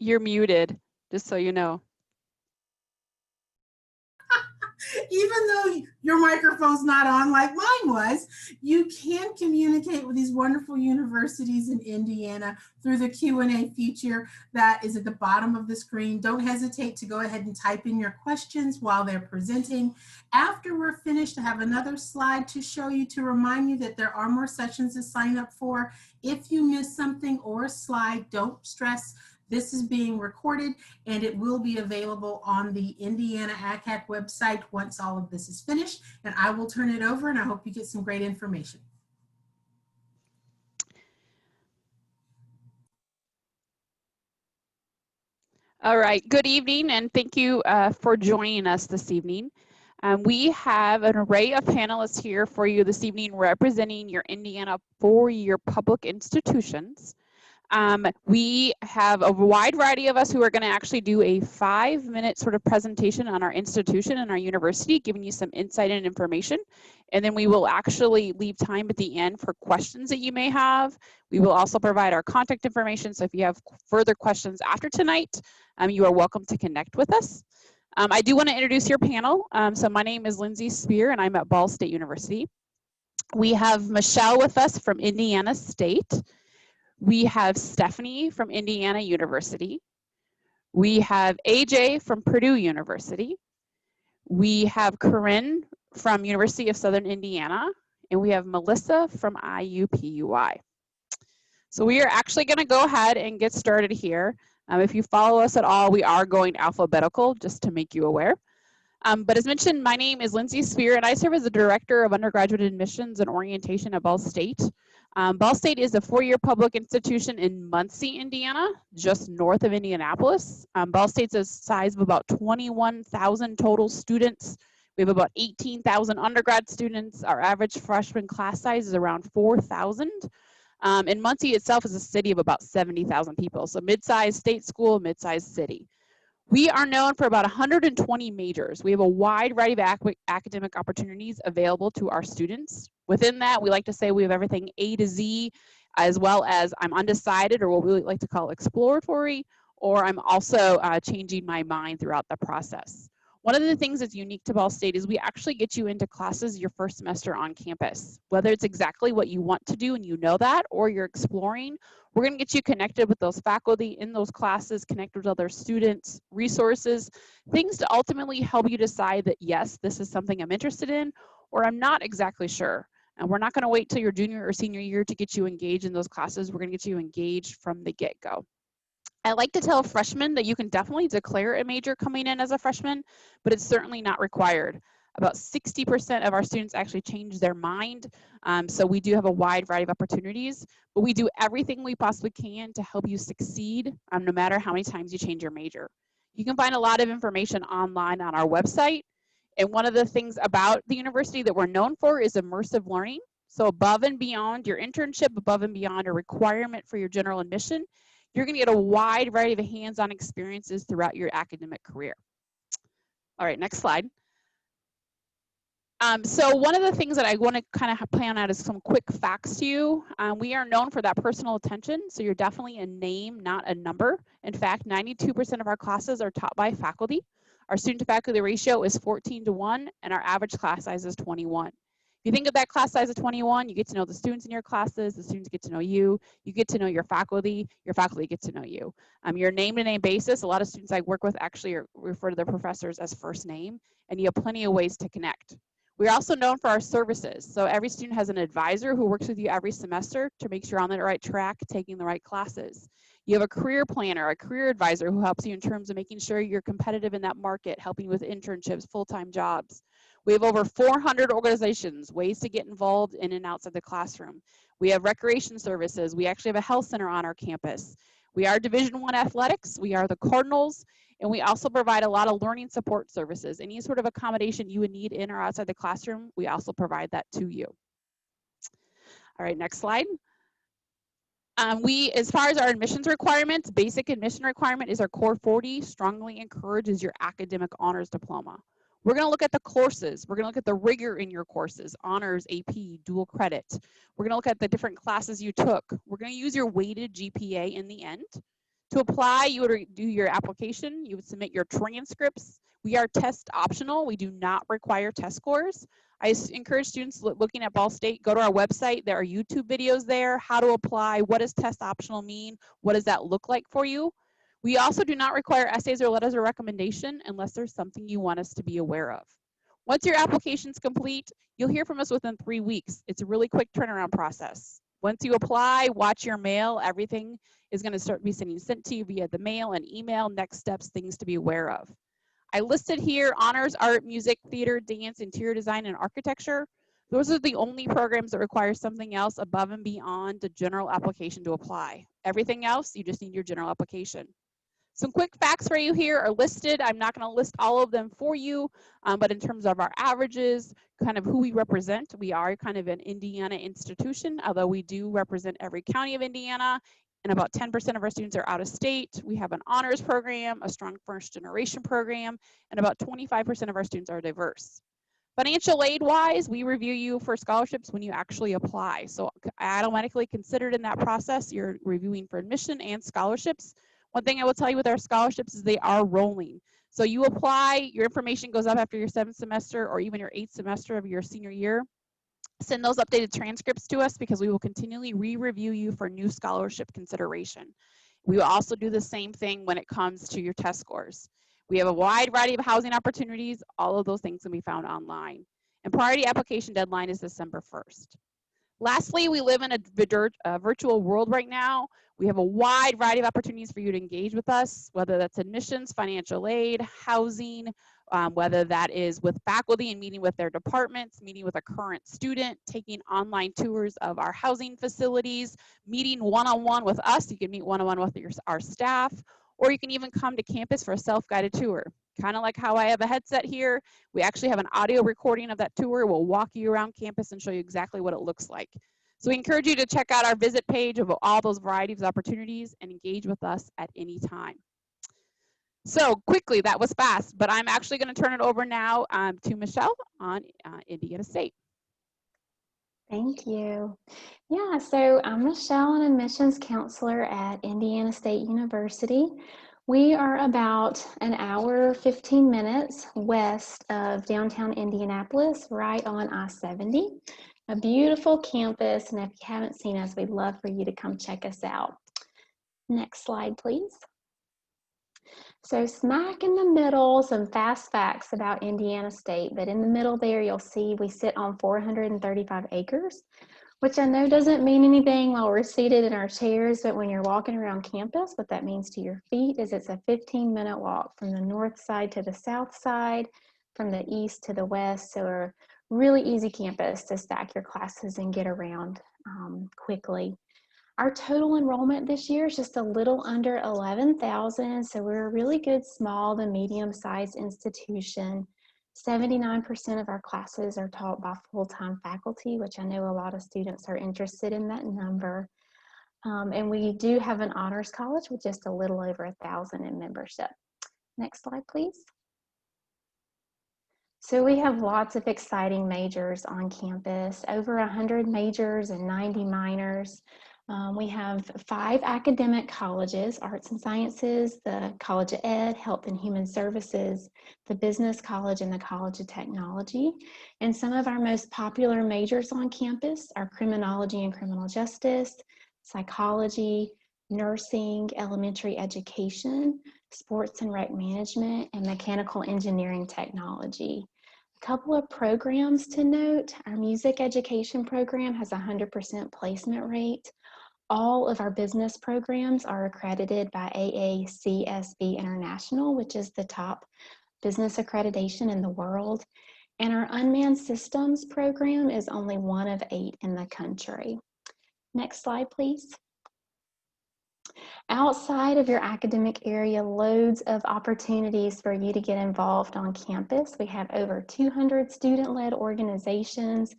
You're muted, just so you know. Even though your microphone's not on like mine was, you can communicate with these wonderful universities in Indiana through the Q&A feature that is at the bottom of the screen. Don't hesitate to go ahead and type in your questions while they're presenting. After we're finished, I have another slide to show you to remind you that there are more sessions to sign up for. If you miss something or a slide, don't stress. This is being recorded and it will be available on the InACAC website once all of this is finished. And I will turn it over and I hope you get some great information. All right, good evening and thank you for joining us this evening. We have an array of panelists here for you this evening representing your Indiana four-year public institutions. We have a wide variety of us who are going to actually do a 5-minute sort of presentation on our institution and our university, giving you some insight and information. And then we will actually leave time at the end for questions that you may have. We will also provide our contact information. So if you have further questions after tonight, you are welcome to connect with us. I do want to introduce your panel. So my name is Lindsay Spear and I'm at Ball State University. We have Michelle with us from Indiana State. We have Stephanie from Indiana University. We have AJ from Purdue University. We have Corinne from University of Southern Indiana. And we have Melissa from IUPUI. So we are actually going to go ahead and get started here. If you follow us at all, we are going alphabetical, just to make you aware. But as mentioned, my name is Lindsay Spear, and I serve as the Director of Undergraduate Admissions and Orientation at Ball State. Ball State is a four-year public institution in Muncie, Indiana, just north of Indianapolis. Ball State's a size of about 21,000 total students. We have about 18,000 undergrad students. Our average freshman class size is around 4,000. And Muncie itself is a city of about 70,000 people. So mid-sized state school, mid-sized city. We are known for about 120 majors. We have a wide variety of academic opportunities available to our students. Within that, we like to say we have everything A to Z, as well as I'm undecided, or what we like to call exploratory, or I'm also changing my mind throughout the process. One of the things that's unique to Ball State is we actually get you into classes your first semester on campus. Whether it's exactly what you want to do and you know that, or you're exploring, we're going to get you connected with those faculty in those classes, connect with other students, resources, things to ultimately help you decide that, yes, this is something I'm interested in, or I'm not exactly sure. And we're not going to wait till your junior or senior year to get you engaged in those classes. We're going to get you engaged from the get-go. I like to tell freshmen that you can definitely declare a major coming in as a freshman, but it's certainly not required. About 60% of our students actually change their mind. So we do have a wide variety of opportunities, but we do everything we possibly can to help you succeed no matter how many times you change your major. You can find a lot of information online on our website. And one of the things about the university that we're known for is immersive learning. So above and beyond your internship, above and beyond a requirement for your general admission, you're going to get a wide variety of hands-on experiences throughout your academic career. All right, next slide. So one of the things that I want to kind of plan out is some quick facts to you. We are known for that personal attention, so you're definitely a name, not a number. In fact, 92% of our classes are taught by faculty. Our student-to-faculty ratio is 14:1, and our average class size is 21. If you think of that class size of 21, you get to know the students in your classes, the students get to know you get to know your faculty get to know you. Your name-to-name basis, a lot of students I work with actually refer to their professors as first name, and you have plenty of ways to connect. We're also known for our services. So every student has an advisor who works with you every semester to make sure you're on the right track, taking the right classes. You have a career planner, a career advisor who helps you in terms of making sure you're competitive in that market, helping with internships, full-time jobs. We have over 400 organizations, ways to get involved in and outside the classroom. We have recreation services. We actually have a health center on our campus. We are Division I athletics. We are the Cardinals. And we also provide a lot of learning support services. Any sort of accommodation you would need in or outside the classroom, we also provide that to you. All right, next slide. As far as our admissions requirements, basic admission requirement is our Core 40, strongly encourages your academic honors diploma. We're going to look at the courses. We're going to look at the rigor in your courses, honors, AP, dual credit. We're going to look at the different classes you took. We're going to use your weighted GPA in the end To apply, you would do your application, you would submit your transcripts. We are test optional. We do not require test scores. I encourage students looking at Ball State, go to our website. There are YouTube videos there, how to apply, what does test optional mean, what does that look like for you. We also do not require essays or letters of recommendation unless there's something you want us to be aware of. Once your application's complete, you'll hear from us within 3 weeks. It's a really quick turnaround process. Once you apply, watch your mail. Everything is going to start be sent to you via the mail and email, next steps, things to be aware of. I listed here honors, art, music, theater, dance, interior design, and architecture. Those are the only programs that require something else above and beyond the general application to apply. Everything else, you just need your general application. Some quick facts for you here are listed. I'm not going to list all of them for you, but in terms of our averages, kind of who we represent, we are kind of an Indiana institution, although we do represent every county of Indiana, and about 10% of our students are out of state. We have an honors program, a strong first generation program, and about 25% of our students are diverse. Financial aid wise, we review you for scholarships when you actually apply. So automatically considered in that process, you're reviewing for admission and scholarships. One thing I will tell you with our scholarships is they are rolling. So you apply, your information goes up after your 7th semester or even your 8th semester of your senior year. Send those updated transcripts to us because we will continually re-review you for new scholarship consideration. We will also do the same thing when it comes to your test scores. We have a wide variety of housing opportunities. All of those things can be found online. And priority application deadline is December 1st. Lastly, we live in a virtual world right now. We have a wide variety of opportunities for you to engage with us, whether that's admissions, financial aid, housing, whether that is with faculty and meeting with their departments, meeting with a current student, taking online tours of our housing facilities, meeting one-on-one with us. You can meet one-on-one with our staff, or you can even come to campus for a self-guided tour. Kind of like how I have a headset here. We actually have an audio recording of that tour. We'll walk you around campus and show you exactly what it looks like. So we encourage you to check out our visit page of all those varieties of opportunities and engage with us at any time. So quickly, that was fast, but I'm actually going to turn it over now to Michelle on Indiana State. Thank you. Yeah, so I'm Michelle, an admissions counselor at Indiana State University. We are about an hour, 15 minutes west of downtown Indianapolis, right on I-70. A beautiful campus, and if you haven't seen us, we'd love for you to come check us out. Next slide, please. So smack in the middle, some fast facts about Indiana State, but in the middle there, you'll see we sit on 435 acres, which I know doesn't mean anything while we're seated in our chairs, but when you're walking around campus, what that means to your feet is it's a 15-minute walk from the north side to the south side, from the east to the west, so a really easy campus to stack your classes and get around quickly. Our total enrollment this year is just a little under 11,000, so we're a really good small to medium-sized institution. 79% of our classes are taught by full-time faculty, which I know a lot of students are interested in that number. And we do have an honors college with just a little over 1,000 in membership. Next slide, please. So we have lots of exciting majors on campus, over 100 majors and 90 minors. We have 5 academic colleges: Arts and Sciences, the College of Ed, Health and Human Services, the Business College, and the College of Technology. And some of our most popular majors on campus are Criminology and Criminal Justice, Psychology, Nursing, Elementary Education, Sports and Rec Management, and Mechanical Engineering Technology. A couple of programs to note: our Music Education program has a 100% placement rate. All of our business programs are accredited by AACSB International, which is the top business accreditation in the world. And our Unmanned Systems program is only one of 8 in the country. Next slide, please. Outside of your academic area, loads of opportunities for you to get involved on campus. We have over 200 student-led organizations,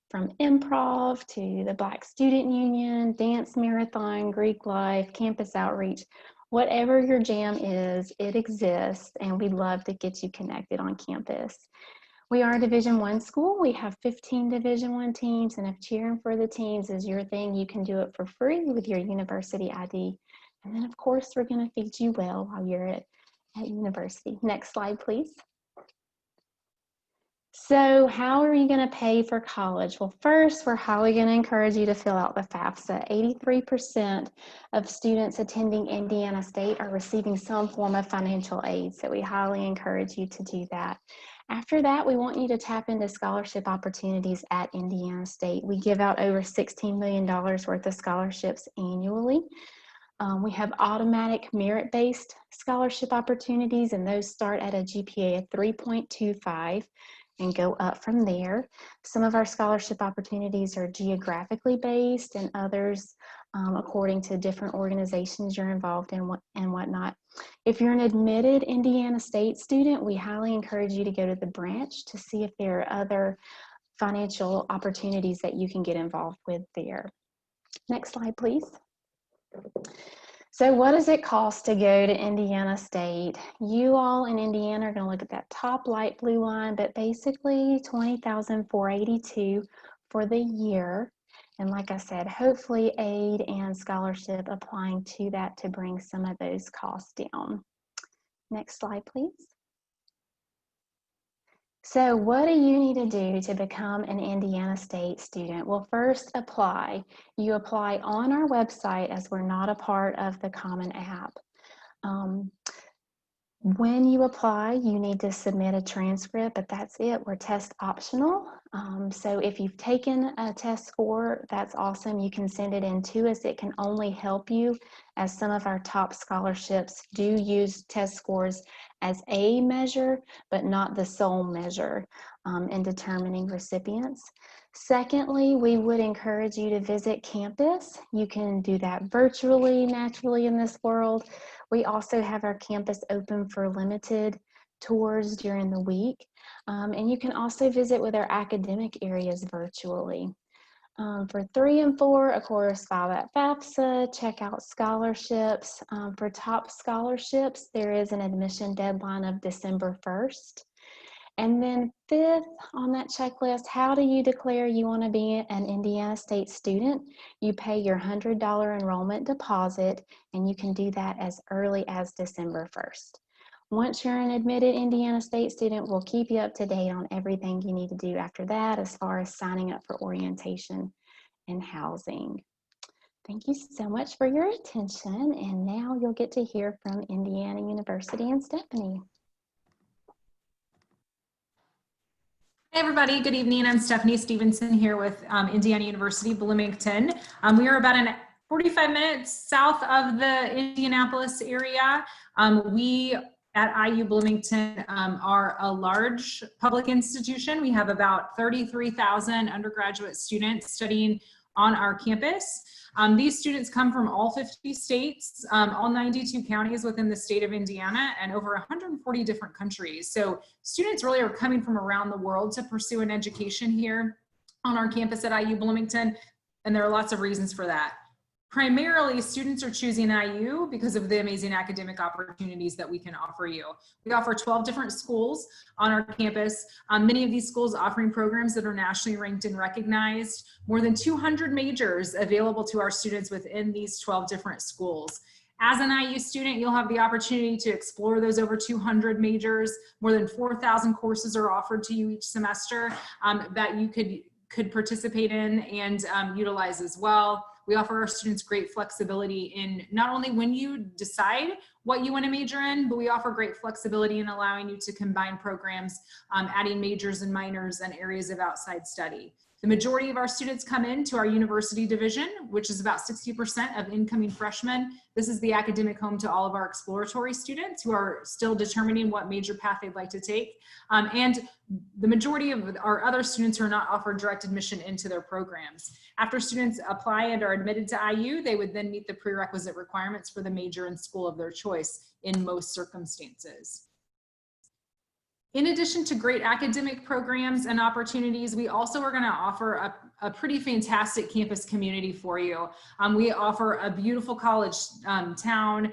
from improv to the Black Student Union, Dance Marathon, Greek Life, Campus Outreach. Whatever your jam is, it exists, and we'd love to get you connected on campus. We are a Division I school. We have 15 Division I teams, and if cheering for the teams is your thing, you can do it for free with your university ID. And then of course, we're gonna feed you well while you're at university. Next slide, please. So how are you going to pay for college? Well, first, we're highly going to encourage you to fill out the FAFSA. 83% of students attending Indiana State are receiving some form of financial aid, so we highly encourage you to do that. After that, we want you to tap into scholarship opportunities at Indiana State. We give out over $16 million worth of scholarships annually. We have automatic merit-based scholarship opportunities, and those start at a GPA of 3.25 and go up from there. Some of our scholarship opportunities are geographically based, and others according to different organizations you're involved in and whatnot. If you're an admitted Indiana State student, we highly encourage you to go to the branch to see if there are other financial opportunities that you can get involved with there. Next slide, please. So what does it cost to go to Indiana State? You all in Indiana are going to look at that top light blue line, but basically $20,482 for the year. And like I said, hopefully aid and scholarship applying to that to bring some of those costs down. Next slide, please. So what do you need to do to become an Indiana State student? Well, first apply. You apply on our website as we're not a part of the Common App. When you apply, you need to submit a transcript, but that's it. We're test optional. So if you've taken a test score, that's awesome. You can send it in to us. It can only help you, as some of our top scholarships do use test scores as a measure, but not the sole measure in determining recipients. Secondly, we would encourage you to visit campus. You can do that virtually, naturally in this world. We also have our campus open for limited tours during the week. And you can also visit with our academic areas virtually. For 3 and 4, of course, file that FAFSA, check out scholarships. For top scholarships, there is an admission deadline of December 1st. And then 5th on that checklist, how do you declare you want to be an Indiana State student? You pay your $100 enrollment deposit, and you can do that as early as December 1st. Once you're an admitted Indiana State student, we'll keep you up to date on everything you need to do after that as far as signing up for orientation and housing. Thank you so much for your attention, and now you'll get to hear from Indiana University and Stephanie. Hey everybody, good evening. I'm Stephanie Stevenson here with Indiana University, Bloomington. We are about 45 minutes south of the Indianapolis area. We at IU Bloomington are a large public institution. We have about 33,000 undergraduate students studying on our campus. These students come from all 50 states, all 92 counties within the state of Indiana, and over 140 different countries. So students really are coming from around the world to pursue an education here on our campus at IU Bloomington, and there are lots of reasons for that. Primarily, students are choosing IU because of the amazing academic opportunities that we can offer you. We offer 12 different schools on our campus, many of these schools offering programs that are nationally ranked and recognized, more than 200 majors available to our students within these 12 different schools. As an IU student, you'll have the opportunity to explore those over 200 majors. More than 4,000 courses are offered to you each semester that you could participate in and utilize as well. We offer our students great flexibility in not only when you decide what you want to major in, but we offer great flexibility in allowing you to combine programs, adding majors and minors and areas of outside study. The majority of our students come into our university division, which is about 60% of incoming freshmen. This is the academic home to all of our exploratory students who are still determining what major path they'd like to take. And the majority of our other students are not offered direct admission into their programs. After students apply and are admitted to IU, they would then meet the prerequisite requirements for the major and school of their choice in most circumstances. In addition to great academic programs and opportunities, we also are going to offer a pretty fantastic campus community for you. We offer a beautiful college town,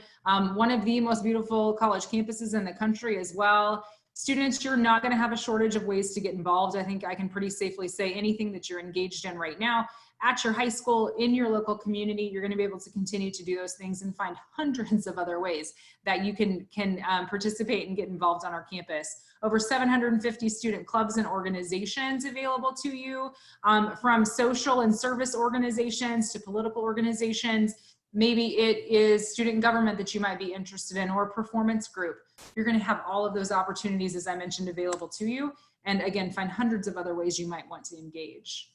one of the most beautiful college campuses in the country as well. Students, you're not going to have a shortage of ways to get involved. I think I can pretty safely say anything that you're engaged in right now at your high school, in your local community, you're going to be able to continue to do those things and find hundreds of other ways that you can participate and get involved on our campus. Over 750 student clubs and organizations available to you, from social and service organizations to political organizations. Maybe it is student government that you might be interested in, or a performance group. You're going to have all of those opportunities, as I mentioned, available to you. And again, find hundreds of other ways you might want to engage.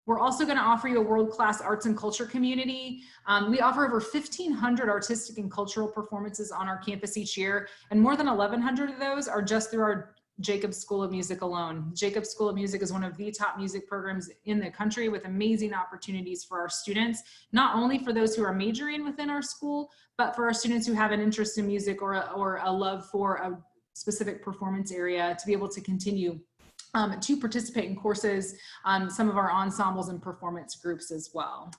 We're also going to offer you a world-class arts and culture community. We offer over 1,500 artistic and cultural performances on our campus each year, and more than 1,100 of those are just through our Jacobs School of Music alone. Jacobs School of Music is one of the top music programs in the country, with amazing opportunities for our students, not only for those who are majoring within our school, but for our students who have an interest in music or a love for a specific performance area, to be able to continue to participate in courses, some of our ensembles and performance groups as well.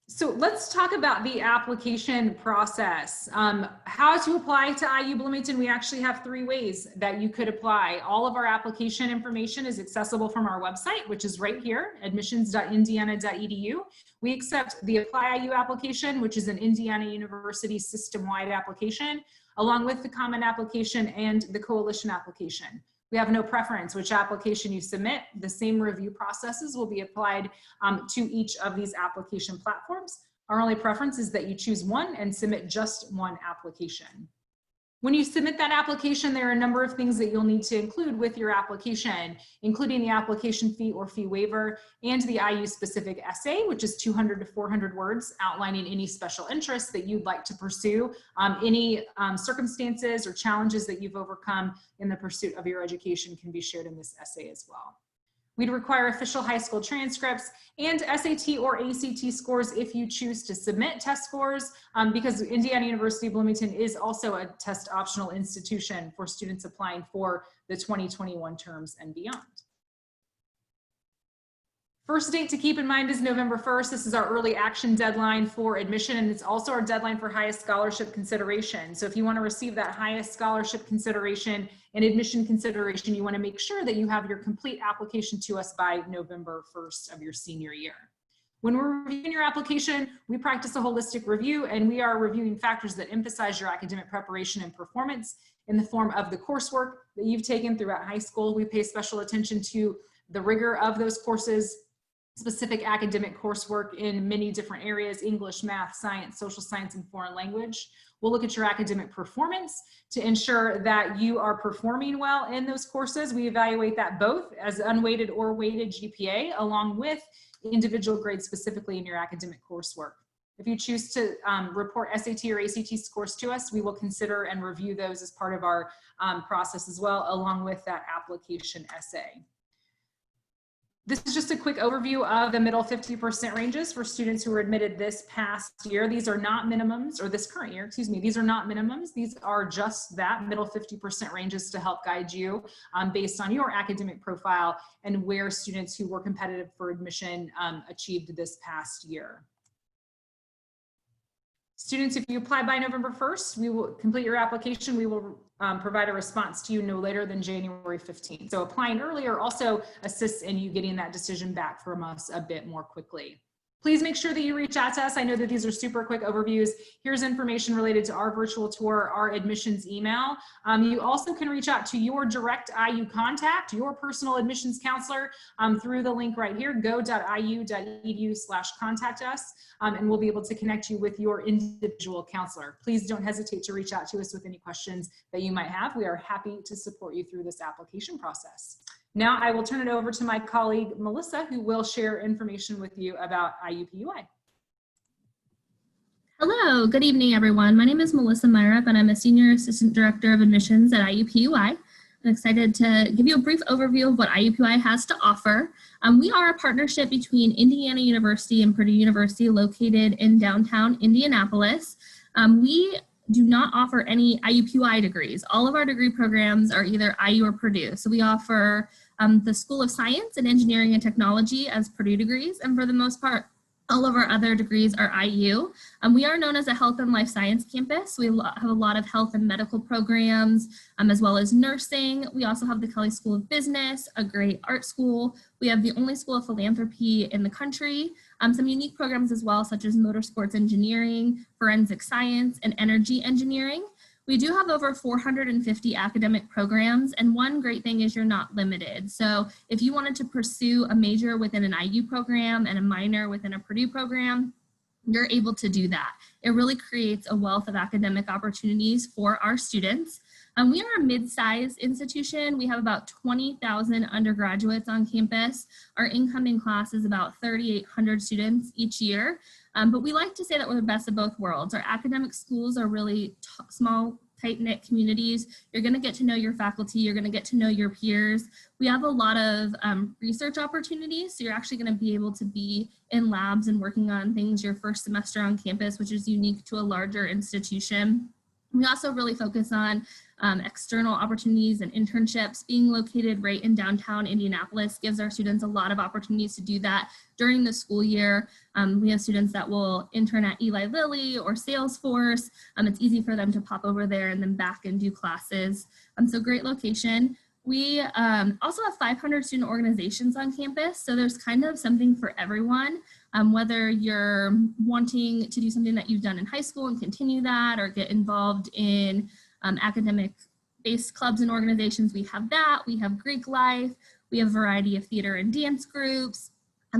So let's talk about the application process. How to apply to IU Bloomington. We actually have 3 ways that you could apply. All of our application information is accessible from our website, which is right here, admissions.indiana.edu. We accept the Apply IU application, which is an Indiana University system-wide application, along with the Common Application and the Coalition application. We have no preference which application you submit. The same review processes will be applied to each of these application platforms. Our only preference is that you choose one and submit just one application. When you submit that application, there are a number of things that you'll need to include with your application, including the application fee or fee waiver and the IU specific essay, which is 200 to 400 words outlining any special interests that you'd like to pursue, any circumstances or challenges that you've overcome in the pursuit of your education can be shared in this essay as well. We'd require official high school transcripts and SAT or ACT scores if you choose to submit test scores, because Indiana University Bloomington is also a test optional institution for students applying for the 2021 terms and beyond. First date to keep in mind is November 1st. This is our early action deadline for admission, and it's also our deadline for highest scholarship consideration. So if you want to receive that highest scholarship consideration and admission consideration, you want to make sure that you have your complete application to us by November 1st of your senior year. When we're reviewing your application, we practice a holistic review, and we are reviewing factors that emphasize your academic preparation and performance in the form of the coursework that you've taken throughout high school. We pay special attention to the rigor of those courses, specific academic coursework in many different areas: English, math, science, social science, and foreign language. We'll look at your academic performance to ensure that you are performing well in those courses. We evaluate that both as unweighted or weighted GPA, along with individual grades specifically in your academic coursework. If you choose to report SAT or ACT scores to us, we will consider and review those as part of our process as well, along with that application essay. This is just a quick overview of the middle 50% ranges for students who were admitted this past year. These are not minimums, or this current year, excuse me. These are not minimums. These are just that middle 50% ranges to help guide you based on your academic profile and where students who were competitive for admission achieved this past year. Students, if you apply by November 1st, we will complete your application. We will provide a response to you no later than January 15th. So applying earlier also assists in you getting that decision back from us a bit more quickly. Please make sure that you reach out to us. I know that these are super quick overviews. Here's information related to our virtual tour, our admissions email. You also can reach out to your direct IU contact, your personal admissions counselor, through the link right here, go.iu.edu/contact us, and we'll be able to connect you with your individual counselor. Please don't hesitate to reach out to us with any questions that you might have. We are happy to support you through this application process. Now I will turn it over to my colleague, Melissa, who will share information with you about IUPUI. Hello, good evening, everyone. My name is Melissa Myrup, and I'm a Senior Assistant Director of Admissions at IUPUI. I'm excited to give you a brief overview of what IUPUI has to offer. We are a partnership between Indiana University and Purdue University located in downtown Indianapolis. We do not offer any IUPUI degrees. All of our degree programs are either IU or Purdue. So we offer the School of Science and Engineering and Technology as Purdue degrees, and for the most part, All of our other degrees are IU. We are known as a health and life science campus. We have a lot of health and medical programs, as well as nursing. We also have the Kelley School of Business, a great art school. We have the only school of philanthropy in the country. Some unique programs as well, such as motorsports engineering, forensic science, and energy engineering. We do have over 450 academic programs, and one great thing is you're not limited. So if you wanted to pursue a major within an IU program and a minor within a Purdue program, you're able to do that. It really creates a wealth of academic opportunities for our students. We are a mid-sized institution. We have about 20,000 undergraduates on campus. Our incoming class is about 3,800 students each year. But we like to say that we're the best of both worlds. Our academic schools are really small, tight-knit communities. You're going to get to know your faculty. You're going to get to know your peers. We have a lot of research opportunities. So you're actually going to be able to be in labs and working on things your first semester on campus, which is unique to a larger institution. We also really focus on external opportunities and internships. Being located right in downtown Indianapolis gives our students a lot of opportunities to do that during the school year. We have students that will intern at Eli Lilly or Salesforce. It's easy for them to pop over there and then back and do classes. So great location. We also have 500 student organizations on campus, so there's kind of something for everyone, whether you're wanting to do something that you've done in high school and continue that, or get involved in academic-based clubs and organizations. We have that. We have Greek life. We have a variety of theater and dance groups.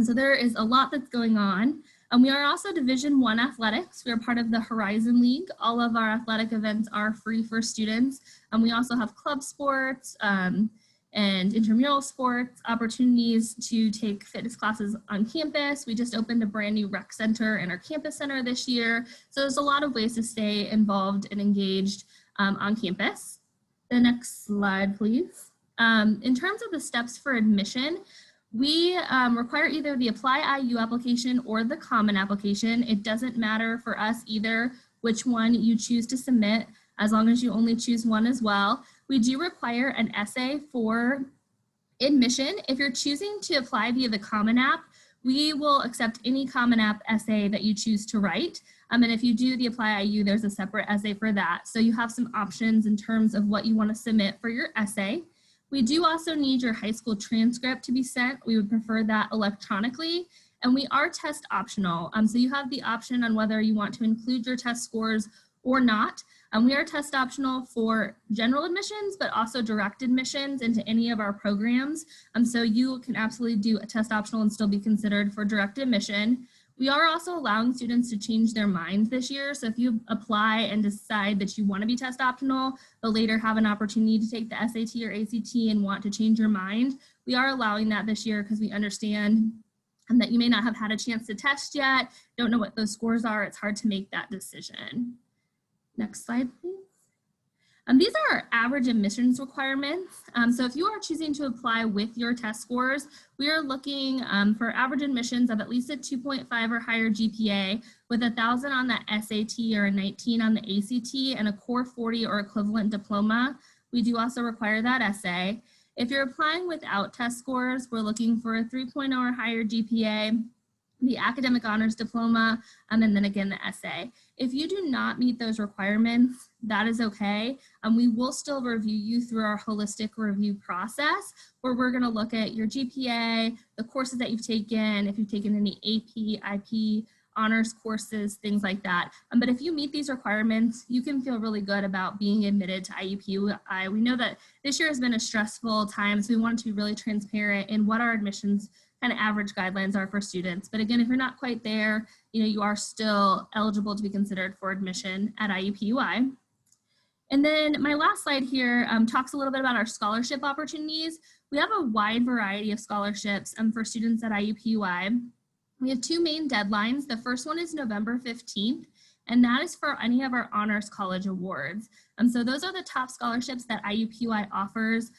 So there is a lot that's going on. We are also Division I athletics. We are part of the Horizon League. All of our athletic events are free for students. We also have club sports and intramural sports, opportunities to take fitness classes on campus. We just opened a brand new rec center in our campus center this year. So there's a lot of ways to stay involved and engaged on campus. The next slide, please. In terms of the steps for admission, we require either the Apply IU application or the Common application. It doesn't matter for us either which one you choose to submit, as long as you only choose one as well. We do require an essay for admission. If you're choosing to apply via the Common App, we will accept any Common App essay that you choose to write. And if you do the Apply IU, there's a separate essay for that. So you have some options in terms of what you want to submit for your essay. We do also need your high school transcript to be sent. We would prefer that electronically. And we are test optional. So you have the option on whether you want to include your test scores or not. We are test optional for general admissions, but also direct admissions into any of our programs. So you can absolutely do a test optional and still be considered for direct admission. We are also allowing students to change their minds this year. So if you apply and decide that you want to be test optional, but later have an opportunity to take the SAT or ACT and want to change your mind, we are allowing that this year because we understand that you may not have had a chance to test yet, don't know what those scores are. It's hard to make that decision. Next slide, please. These are our average admissions requirements. So if you are choosing to apply with your test scores, we are looking for average admissions of at least a 2.5 or higher GPA with 1,000 on the SAT or a 19 on the ACT and a core 40 or equivalent diploma. We do also require that essay. If you're applying without test scores, we're looking for a 3.0 or higher GPA, the academic honors diploma, and then again the essay. If you do not meet those requirements, that is okay. We will still review you through our holistic review process, where we're going to look at your GPA, the courses that you've taken, if you've taken any AP, IP, honors courses, things like that. But if you meet these requirements, you can feel really good about being admitted to IUPUI. We know that this year has been a stressful time, so we want to be really transparent in what our admissions kind of average guidelines are for students. But again, if you're not quite there, you are still eligible to be considered for admission at IUPUI. And then my last slide here talks a little bit about our scholarship opportunities. We have a wide variety of scholarships for students at IUPUI. We have two main deadlines. The first one is November 15th, and that is for any of our Honors College awards. So those are the top scholarships that IUPUI offers.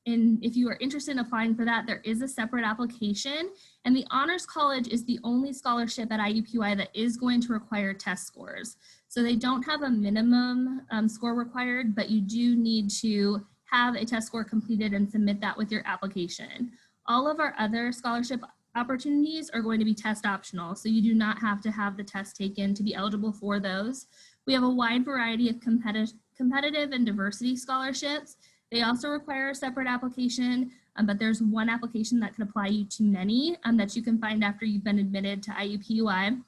And if you are interested in applying for that, there is a separate application. And the Honors College is the only scholarship at IUPUI that is going to require test scores. So they don't have a minimum score required, but you do need to have a test score completed and submit that with your application. All of our other scholarship opportunities are going to be test optional, so you do not have to have the test taken to be eligible for those. We have a wide variety of competitive and diversity scholarships. They also require a separate application, but there's one application that can apply you to many that you can find after you've been admitted to IUPUI.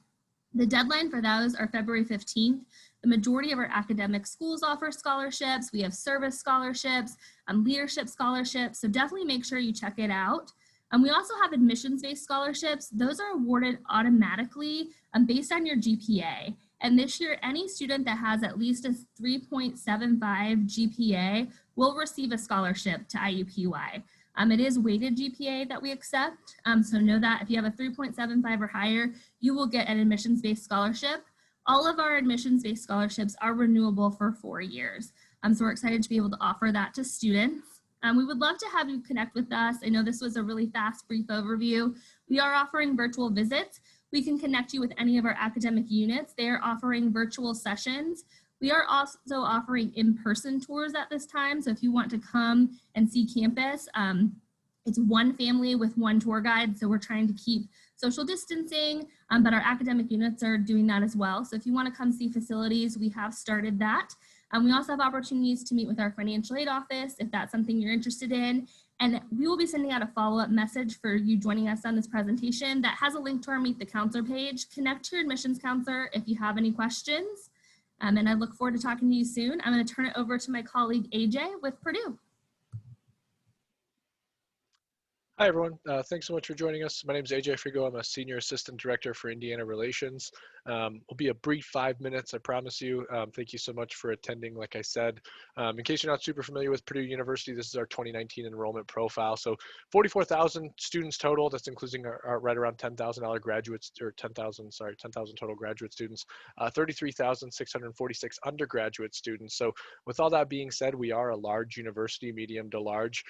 The deadline for those are February 15th. The majority of our academic schools offer scholarships. We have service scholarships, leadership scholarships, so definitely make sure you check it out. We also have admissions-based scholarships. Those are awarded automatically based on your GPA. And this year, any student that has at least a 3.75 GPA will receive a scholarship to IUPUI. It is weighted GPA that we accept, so know that if you have a 3.75 or higher, you will get an admissions-based scholarship. All of our admissions-based scholarships are renewable for 4 years, so we're excited to be able to offer that to students. We would love to have you connect with us. I know this was a really fast, brief overview. We are offering virtual visits. We can connect you with any of our academic units. They are offering virtual sessions. We are also offering in-person tours at this time. So if you want to come and see campus, it's one family with one tour guide. So we're trying to keep social distancing, but our academic units are doing that as well. So if you want to come see facilities, we have started that. We also have opportunities to meet with our financial aid office if that's something you're interested in. And we will be sending out a follow-up message for you joining us on this presentation that has a link to our Meet the Counselor page. Connect to your admissions counselor if you have any questions. And I look forward to talking to you soon. I'm going to turn it over to my colleague, AJ, with Purdue. Hi, everyone. Thanks so much for joining us. My name is AJ Frigo. I'm a Senior Assistant Director for Indiana Relations. Will be a brief 5 minutes, I promise you. Thank you so much for attending, like I said. In case you're not super familiar with Purdue University, this is our 2019 enrollment profile. So 44,000 students total. That's including our right around $10,000 graduates, or 10,000 total graduate students, 33,646 undergraduate students. So with all that being said, we are a large university, medium to large.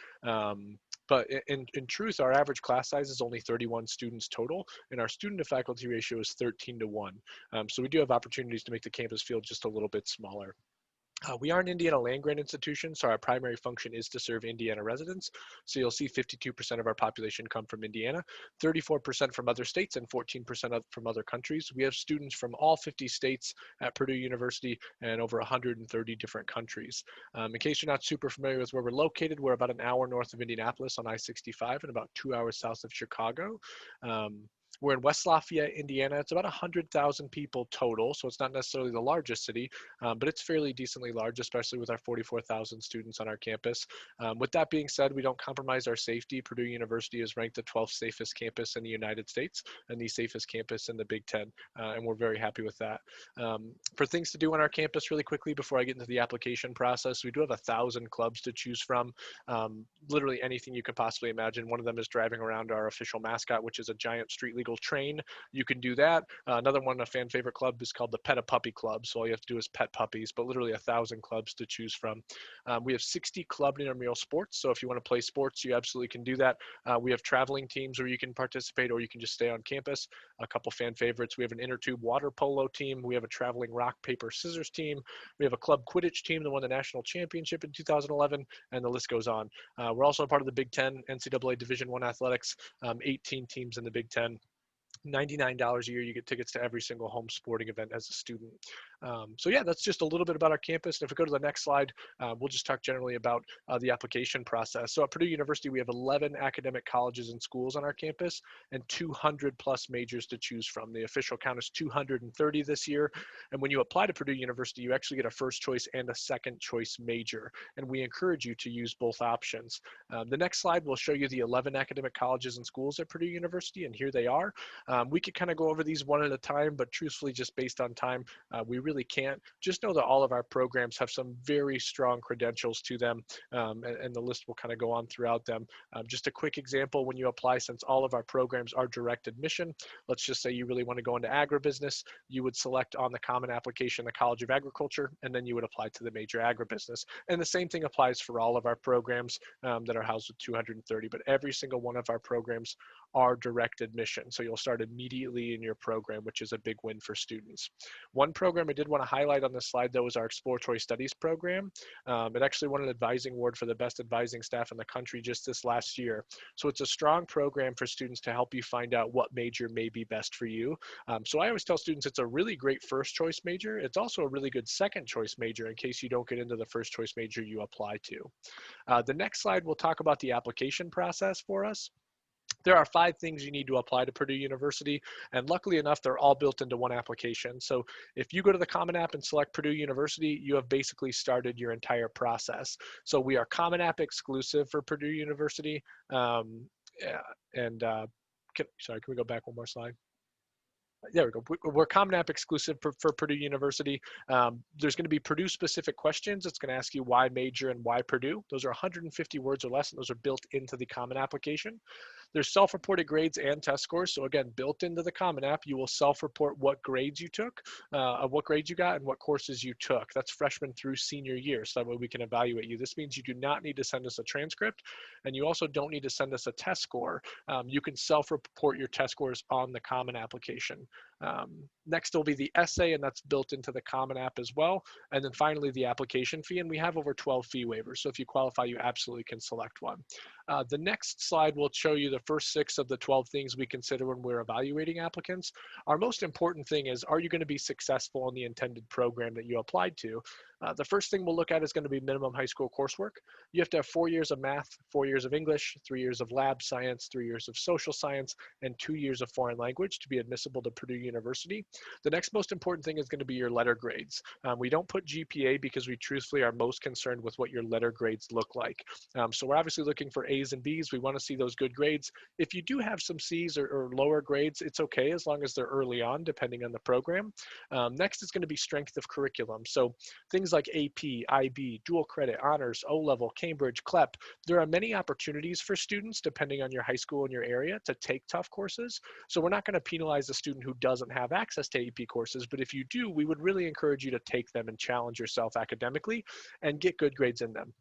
But in truth, our average class size is only 31 students total, and our student to faculty ratio is 13:1. So we do have opportunities to make the campus feel just a little bit smaller. We are an Indiana land-grant institution, so our primary function is to serve Indiana residents. So you'll see 52% of our population come from Indiana, 34% from other states, and 14% from other countries. We have students from all 50 states at Purdue University and over 130 different countries. In case you're not super familiar with where we're located, we're about an hour north of Indianapolis on I-65 and about 2 hours south of Chicago. We're in West Lafayette, Indiana. It's about 100,000 people total, so it's not necessarily the largest city, but it's fairly decently large, especially with our 44,000 students on our campus. With that being said, we don't compromise our safety. Purdue University is ranked the 12th safest campus in the United States and the safest campus in the Big Ten, and we're very happy with that. For things to do on our campus really quickly before I get into the application process, we do have 1,000 clubs to choose from, literally anything you could possibly imagine. One of them is driving around our official mascot, which is a giant street legal train. You can do that. Another one, a fan favorite club, is called the Pet a Puppy Club. So all you have to do is pet puppies, but literally 1,000 clubs to choose from. We have 60 club intramural sports. So if you want to play sports, you absolutely can do that. We have traveling teams where you can participate, or you can just stay on campus. A couple fan favorites. We have an inner tube water polo team. We have a traveling rock, paper, scissors team. We have a club Quidditch team that won the national championship in 2011, and the list goes on. We're also a part of the Big Ten NCAA Division I athletics, 18 teams in the Big Ten. $99 a year, you get tickets to every single home sporting event as a student. So yeah, that's just a little bit about our campus. And if we go to the next slide, we'll just talk generally about the application process. So at Purdue University, we have 11 academic colleges and schools on our campus and 200 plus majors to choose from. The official count is 230 this year. And when you apply to Purdue University, you actually get a first choice and a second choice major. And we encourage you to use both options. The next slide will show you the 11 academic colleges and schools at Purdue University, and here they are. We could kind of go over these one at a time, but truthfully, just based on time, we really can't. Just know that all of our programs have some very strong credentials to them, and the list will kind of go on throughout them. Just a quick example, when you apply, since all of our programs are direct admission, let's just say you really want to go into agribusiness, you would select on the common application the College of Agriculture, and then you would apply to the major agribusiness. And the same thing applies for all of our programs that are housed with 230, but every single one of our programs are direct admission. So you'll start immediately in your program, which is a big win for students. One program I did want to highlight on this slide, though, was our Exploratory Studies program. It actually won an advising award for the best advising staff in the country just this last year. So it's a strong program for students to help you find out what major may be best for you. So I always tell students it's a really great first choice major. It's also a really good second choice major in case you don't get into the first choice major you apply to. The next slide will talk about the application process for us. There are 5 things you need to apply to Purdue University, and luckily enough, they're all built into one application. So if you go to the Common App and select Purdue University, you have basically started your entire process. So we are Common App exclusive for Purdue University. Sorry, can we go back one more slide? There we go. We're Common App exclusive for Purdue University. There's going to be Purdue specific questions. It's going to ask you why major and why Purdue. Those are 150 words or less, and those are built into the Common application. There's self-reported grades and test scores. So again, built into the Common App, you will self-report what grades you took, what grades you got, and what courses you took. That's freshman through senior year, so that way we can evaluate you. This means you do not need to send us a transcript, and you also don't need to send us a test score. You can self-report your test scores on the Common application. Next will be the essay, and that's built into the Common App as well. And then finally, the application fee, and we have over 12 fee waivers. So if you qualify, you absolutely can select one. The next slide will show you the first 6 of the 12 things we consider when we're evaluating applicants. Our most important thing is, are you going to be successful in the intended program that you applied to? The first thing we'll look at is going to be minimum high school coursework. You have to have 4 years of math, 4 years of English, 3 years of lab science, 3 years of social science, and 2 years of foreign language to be admissible to Purdue University. The next most important thing is going to be your letter grades. We don't put GPA because we truthfully are most concerned with what your letter grades look like. So we're obviously looking for A's and B's. We want to see those good grades. If you do have some C's or lower grades, it's okay as long as they're early on, depending on the program. Next is going to be strength of curriculum. So things like AP, IB, dual credit, honors, O-level, Cambridge, CLEP. There are many opportunities for students, depending on your high school and your area, to take tough courses. So we're not going to penalize a student who doesn't have access to AP courses, but if you do, we would really encourage you to take them and challenge yourself academically and get good grades in them.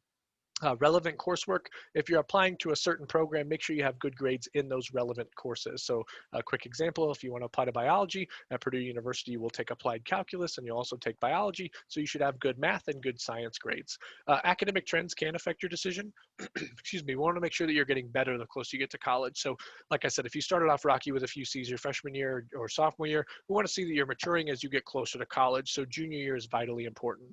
Relevant coursework, if you're applying to a certain program, make sure you have good grades in those relevant courses. So a quick example, if you want to apply to biology at Purdue University, you will take applied calculus and you'll also take biology. So you should have good math and good science grades. Academic trends can affect your decision. Excuse me, we want to make sure that you're getting better the closer you get to college. So like I said, if you started off rocky with a few C's your freshman year or sophomore year, we want to see that you're maturing as you get closer to college. So junior year is vitally important.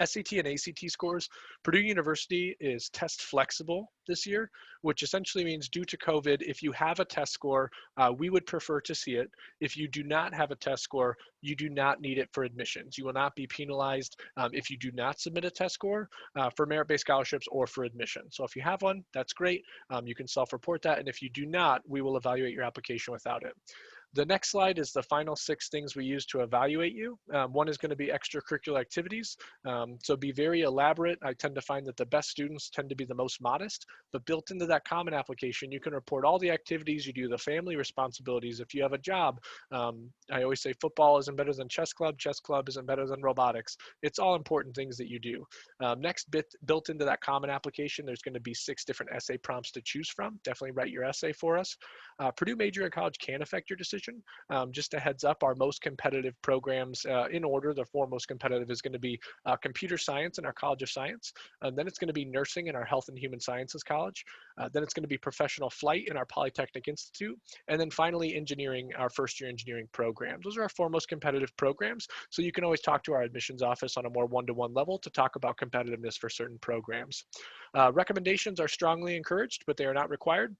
SAT and ACT scores. Purdue University is test flexible this year, which essentially means due to COVID, if you have a test score, we would prefer to see it. If you do not have a test score, you do not need it for admissions. You will not be penalized if you do not submit a test score for merit-based scholarships or for admission. So if you have one, that's great. You can self-report that. And if you do not, we will evaluate your application without it. The next slide is the final 6 things we use to evaluate you. One is going to be extracurricular activities. So be very elaborate. I tend to find that the best students tend to be the most modest, but built into that Common application, you can report all the activities you do, the family responsibilities. If you have a job, I always say football isn't better than chess club isn't better than robotics. It's all important things that you do. Next, built into that Common application, there's going to be 6 different essay prompts to choose from. Definitely write your essay for us. Purdue major in college can affect your decision. Just a heads up, our most competitive programs in order, the 4 most competitive is going to be computer science in our College of Science. Then it's going to be nursing in our Health and Human Sciences College. Then it's going to be professional flight in our Polytechnic Institute. And then finally, engineering, our first-year engineering programs. Those are our 4 most competitive programs. So you can always talk to our admissions office on a more one-to-one level to talk about competitiveness for certain programs. Recommendations are strongly encouraged, but they are not required.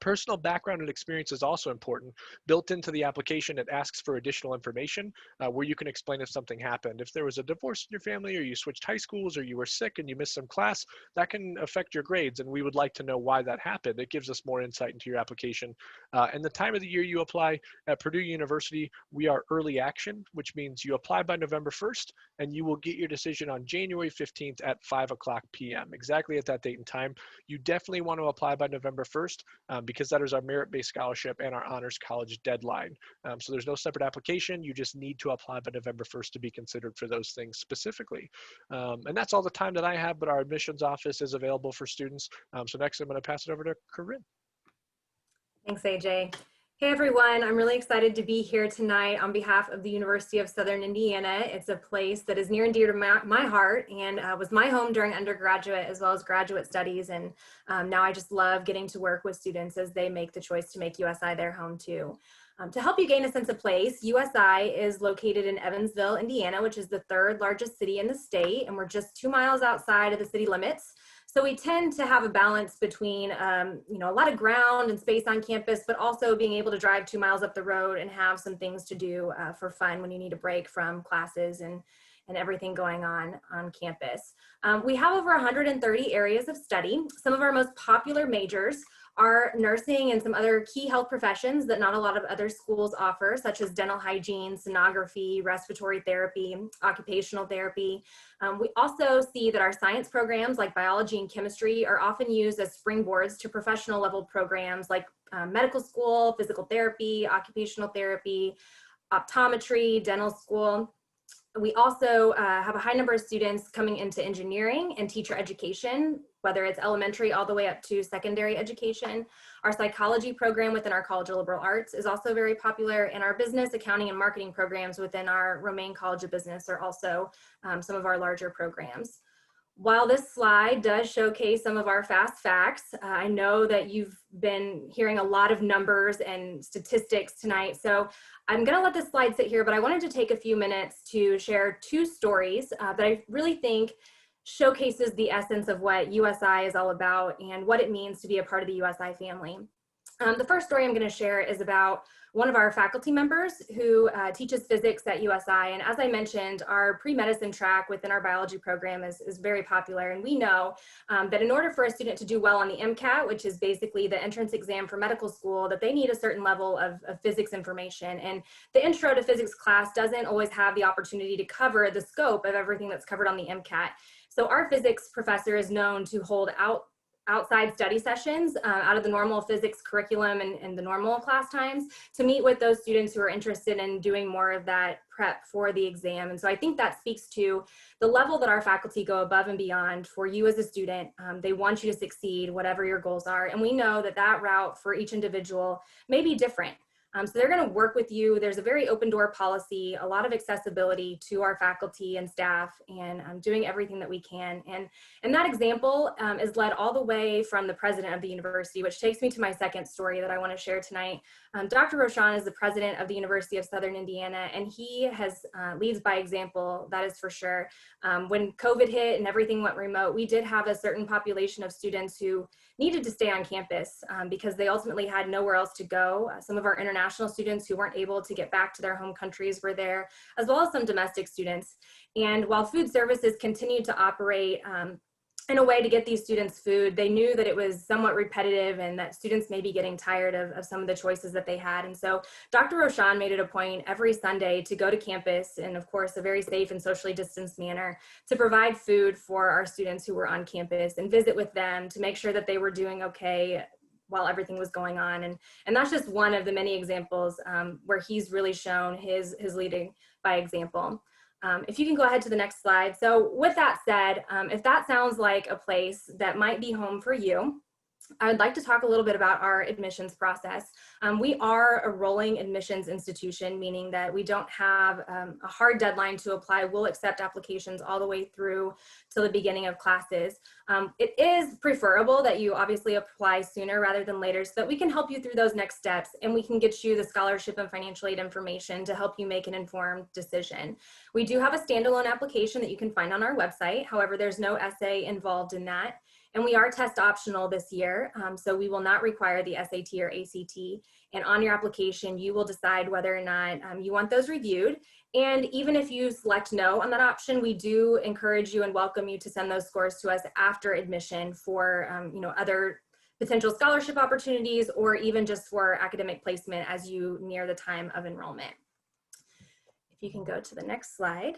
Personal background and experience is also important. Built into the application, it asks for additional information where you can explain if something happened. If there was a divorce in your family, or you switched high schools, or you were sick and you missed some class, that can affect your grades, and we would like to know why that happened. It gives us more insight into your application. And the time of the year you apply at Purdue University, we are early action, which means you apply by November 1st, and you will get your decision on January 15th at 5:00 p.m., exactly at that date and time. You definitely want to apply by November 1st. Because that is our merit-based scholarship and our honors college deadline. So there's no separate application. You just need to apply by November 1st to be considered for those things specifically. And that's all the time that I have, but our admissions office is available for students. So next I'm going to pass it over to Corinne. Thanks, AJ. Hey everyone, I'm really excited to be here tonight on behalf of the University of Southern Indiana. It's a place that is near and dear to my heart and was my home during undergraduate as well as graduate studies. And now I just love getting to work with students as they make the choice to make USI their home too. To help you gain a sense of place, USI is located in Evansville, Indiana, which is the 3rd largest city in the state, and we're just 2 miles outside of the city limits. So we tend to have a balance between, a lot of ground and space on campus, but also being able to drive 2 miles up the road and have some things to do for fun when you need a break from classes and everything going on campus. We have over 130 areas of study. Some of our most popular majors are nursing and some other key health professions that not a lot of other schools offer, such as dental hygiene, sonography, respiratory therapy, occupational therapy. We also see that our science programs like biology and chemistry are often used as springboards to professional level programs like medical school, physical therapy, occupational therapy, optometry, dental school. We also have a high number of students coming into engineering and teacher education, whether it's elementary all the way up to secondary education. Our psychology program within our College of Liberal Arts is also very popular, and our business, accounting, and marketing programs within our Romaine College of Business are also some of our larger programs. While this slide does showcase some of our fast facts, I know that you've been hearing a lot of numbers and statistics tonight, so I'm gonna let this slide sit here, but I wanted to take a few minutes to share 2 stories that I really think showcases the essence of what USI is all about and what it means to be a part of the USI family. The first story I'm going to share is about one of our faculty members who teaches physics at USI. And as I mentioned, our pre-medicine track within our biology program is very popular. And we know that in order for a student to do well on the MCAT, which is basically the entrance exam for medical school, that they need a certain level of physics information. And the intro to physics class doesn't always have the opportunity to cover the scope of everything that's covered on the MCAT. So our physics professor is known to hold outside study sessions out of the normal physics curriculum and the normal class times to meet with those students who are interested in doing more of that prep for the exam. And so I think that speaks to the level that our faculty go above and beyond for you as a student. They want you to succeed, whatever your goals are. And we know that that route for each individual may be different. So they're going to work with you. There's a very open door policy, a lot of accessibility to our faculty and staff, and doing everything that we can. And that example is led all the way from the president of the university, which takes me to my second story that I want to share tonight. Dr. Roshan is the president of the University of Southern Indiana, and he leads by example, that is for sure. When COVID hit and everything went remote, we did have a certain population of students who needed to stay on campus because they ultimately had nowhere else to go. Some of our international students who weren't able to get back to their home countries were there, as well as some domestic students. And while food services continued to operate in a way to get these students food, they knew that it was somewhat repetitive and that students may be getting tired of some of the choices that they had. And so Dr. Roshan made it a point every Sunday to go to campus in, of course, a very safe and socially distanced manner to provide food for our students who were on campus and visit with them to make sure that they were doing okay while everything was going on. And that's just one of the many examples where he's really shown his leading by example. If you can go ahead to the next slide. So with that said, if that sounds like a place that might be home for you, I would like to talk a little bit about our admissions process. We are a rolling admissions institution, meaning that we don't have a hard deadline to apply. We'll accept applications all the way through to the beginning of classes. It is preferable that you obviously apply sooner rather than later so that we can help you through those next steps and we can get you the scholarship and financial aid information to help you make an informed decision. We do have a standalone application that you can find on our website. However, there's no essay involved in that. And we are test optional this year, so we will not require the SAT or ACT. And on your application, you will decide whether or not you want those reviewed. And even if you select no on that option, we do encourage you and welcome you to send those scores to us after admission for other potential scholarship opportunities or even just for academic placement as you near the time of enrollment. If you can go to the next slide.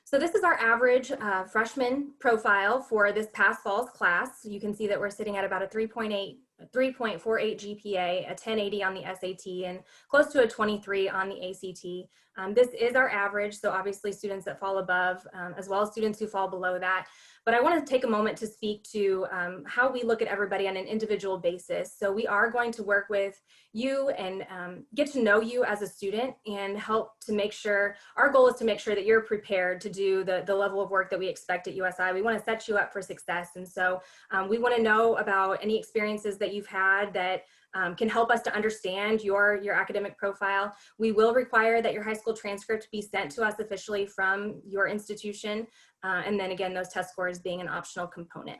So this is our average freshman profile for this past fall's class. You can see that we're sitting at about a 3.8 3.48 GPA, a 1080 on the SAT, and close to a 23 on the ACT. This is our average, so obviously students that fall above, as well as students who fall below that. But I want to take a moment to speak to how we look at everybody on an individual basis. So we are going to work with you and get to know you as a student and help to make sure, our goal is to make sure that you're prepared to do the level of work that we expect at USI. We want to set you up for success. And so we want to know about any experiences that you've had that can help us to understand your academic profile. We will require that your high school transcript be sent to us officially from your institution. And then again, those test scores being an optional component.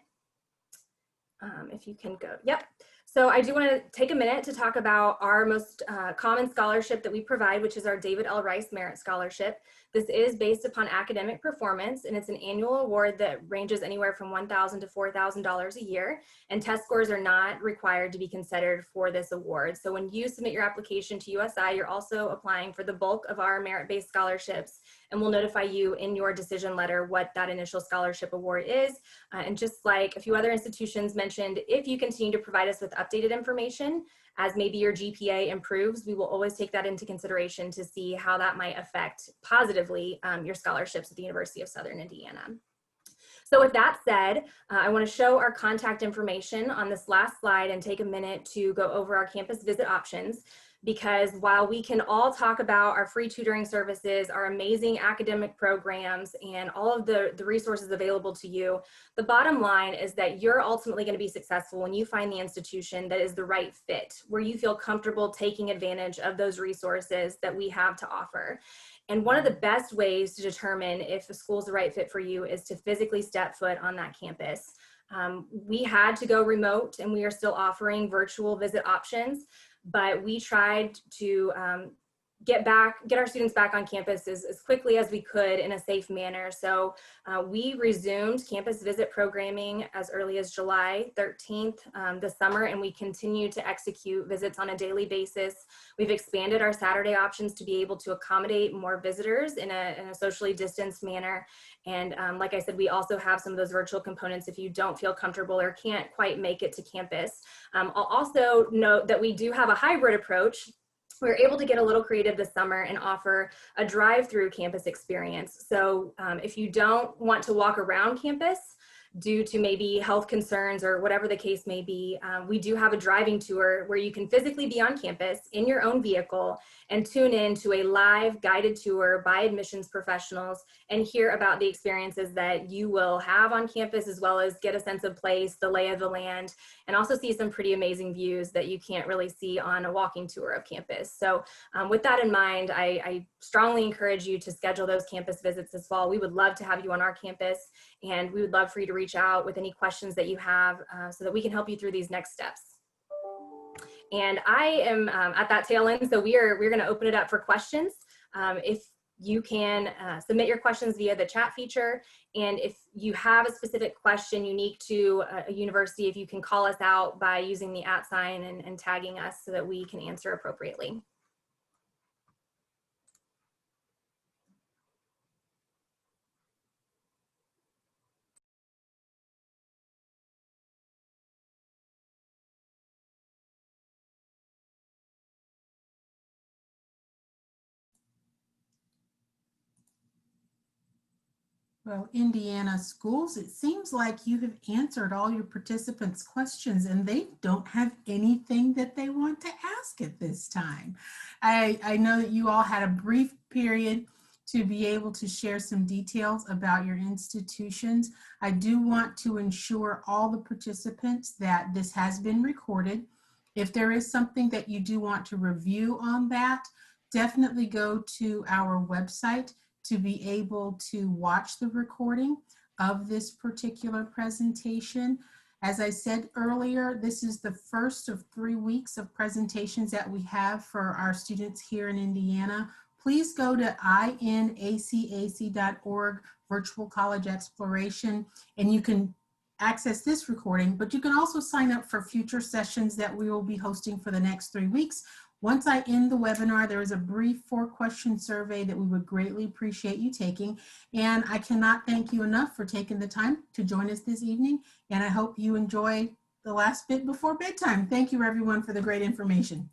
If you can go, yep. So I do want to take a minute to talk about our most common scholarship that we provide, which is our David L. Rice Merit Scholarship. This is based upon academic performance, and it's an annual award that ranges anywhere from $1,000 to $4,000 a year, and test scores are not required to be considered for this award. So when you submit your application to USI, you're also applying for the bulk of our merit-based scholarships, and we'll notify you in your decision letter what that initial scholarship award is. And just like a few other institutions mentioned, if you continue to provide us with updated information, as maybe your GPA improves, we will always take that into consideration to see how that might affect positively your scholarships at the University of Southern Indiana. So with that said, I want to show our contact information on this last slide and take a minute to go over our campus visit options. Because while we can all talk about our free tutoring services, our amazing academic programs, and all of the resources available to you, the bottom line is that you're ultimately going to be successful when you find the institution that is the right fit, where you feel comfortable taking advantage of those resources that we have to offer. And one of the best ways to determine if a school is the right fit for you is to physically step foot on that campus. We had to go remote, and we are still offering virtual visit options. But we tried to get our students back on campus as quickly as we could in a safe manner. So we resumed campus visit programming as early as July 13th this summer, and we continue to execute visits on a daily basis. We've expanded our Saturday options to be able to accommodate more visitors in a socially distanced manner. And like I said, we also have some of those virtual components if you don't feel comfortable or can't quite make it to campus. I'll also note that we do have a hybrid approach. We were able to get a little creative this summer and offer a drive-through campus experience. So if you don't want to walk around campus due to maybe health concerns or whatever the case may be, we do have a driving tour where you can physically be on campus in your own vehicle and tune in to a live guided tour by admissions professionals and hear about the experiences that you will have on campus, as well as get a sense of place, the lay of the land, and also see some pretty amazing views that you can't really see on a walking tour of campus. So with that in mind, I strongly encourage you to schedule those campus visits this fall. We would love to have you on our campus, and we would love for you to reach out with any questions that you have so that we can help you through these next steps. And I am at that tail end, so we're going to open it up for questions. If you can submit your questions via the chat feature, and if you have a specific question unique to a university, if you can call us out by using the @ sign and tagging us so that we can answer appropriately. Well, Indiana schools, it seems like you have answered all your participants' questions and they don't have anything that they want to ask at this time. I know that you all had a brief period to be able to share some details about your institutions. I do want to ensure all the participants that this has been recorded. If there is something that you do want to review on that, definitely go to our website to be able to watch the recording of this particular presentation. As I said earlier, this is the first of 3 weeks of presentations that we have for our students here in Indiana. Please go to inacac.org, Virtual College Exploration, and you can access this recording, but you can also sign up for future sessions that we will be hosting for the next 3 weeks. Once I end the webinar, there is a brief 4-question survey that we would greatly appreciate you taking. And I cannot thank you enough for taking the time to join us this evening. And I hope you enjoy the last bit before bedtime. Thank you everyone for the great information.